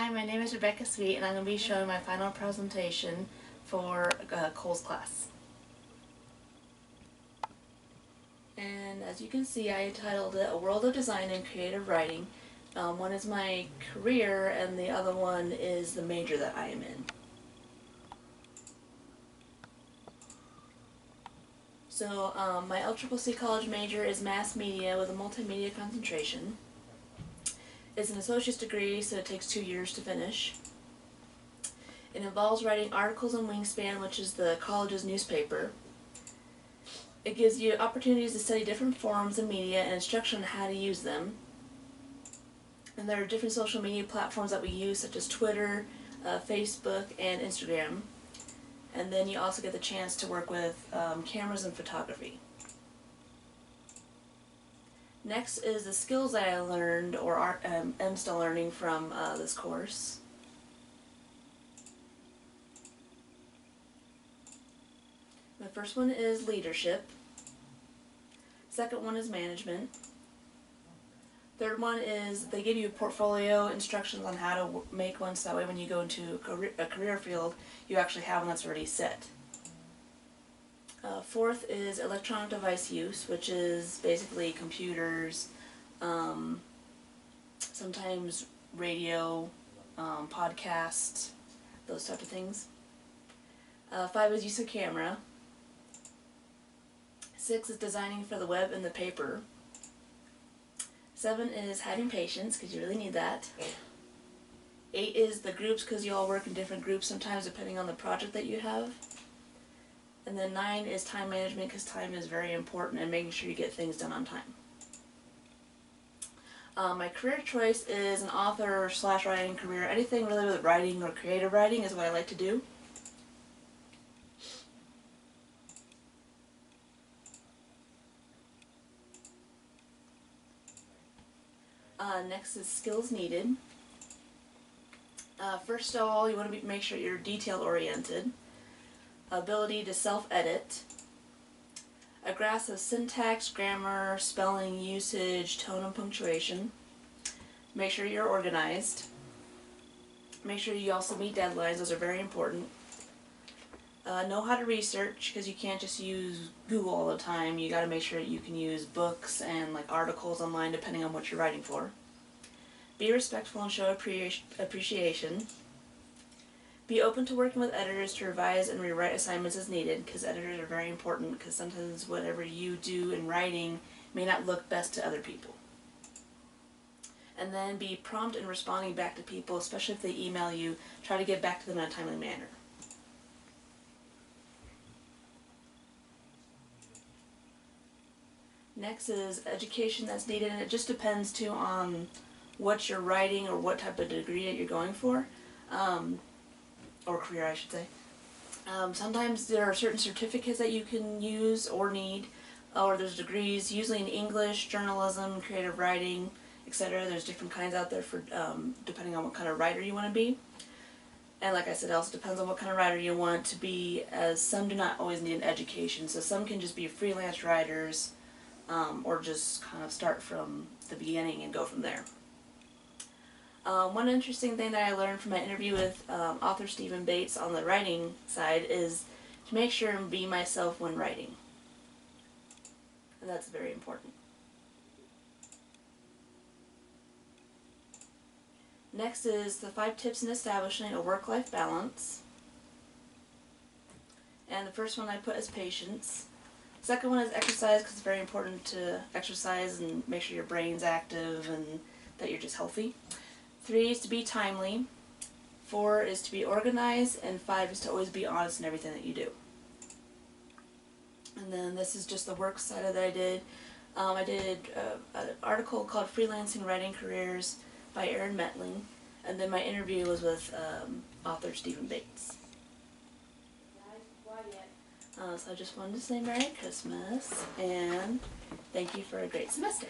Hi, my name is Rebecca Sweet, and I'm going to be showing my final presentation for COLS class. And as you can see, I titled it A World of Design and Creative Writing. One is my career, and the other one is the major that I am in. So my LCCC college major is mass media with a multimedia concentration. It's an associate's degree, so it takes 2 years to finish. It involves writing articles on Wingspan, which is the college's newspaper. It gives you opportunities to study different forms of media and instruction on how to use them. And there are different social media platforms that we use, such as Twitter, Facebook, and Instagram. And then you also get the chance to work with cameras and photography. Next is the skills that I learned or am still learning from this course. The first one is leadership. Second one is management. Third one is they give you portfolio instructions on how to make one, so that way when you go into a career field, you actually have one that's already set. Fourth is electronic device use, which is basically computers, sometimes radio, podcasts, those type of things. 5 is use of camera. 6 is designing for the web and the paper. 7 is having patience, because you really need that. 8 is the groups, because you all work in different groups sometimes depending on the project that you have. And then 9 is time management, because time is very important and making sure you get things done on time. My career choice is an author/writing career. Anything really with writing or creative writing is what I like to do. Next is skills needed. First of all, you want to make sure you're detail oriented. Ability to self-edit, a grasp of syntax, grammar, spelling, usage, tone, and punctuation. Make sure you're organized. Make sure you also meet deadlines, those are very important. Know how to research, because you can't just use Google all the time. You got to make sure that you can use books and articles online depending on what you're writing for. Be respectful and show appreciation. Be open to working with editors to revise and rewrite assignments as needed, because editors are very important, because sometimes whatever you do in writing may not look best to other people. And then be prompt in responding back to people, especially if they email you. Try to get back to them in a timely manner. Next is education that's needed, and it just depends too on what you're writing or what type of degree that you're going for. Or career, I should say. Sometimes there are certain certificates that you can use or need, or there's degrees, usually in English, journalism, creative writing, etc. There's different kinds out there for depending on what kind of writer you want to be. And like I said, it also depends on what kind of writer you want to be, as some do not always need an education. So some can just be freelance writers, or just kind of start from the beginning and go from there. One interesting thing that I learned from my interview with author Stephen Bates on the writing side is to make sure and be myself when writing. And that's very important. Next is the 5 tips in establishing a work-life balance. And the first one I put is patience. Second one is exercise, because it's very important to exercise and make sure your brain's active and that you're just healthy. 3 is to be timely, 4 is to be organized, and 5 is to always be honest in everything that you do. And then this is just the work side that I did. I did an article called Freelancing Writing Careers by Erin Metling, and then my interview was with author Stephen Bates. So I just wanted to say Merry Christmas, and thank you for a great semester.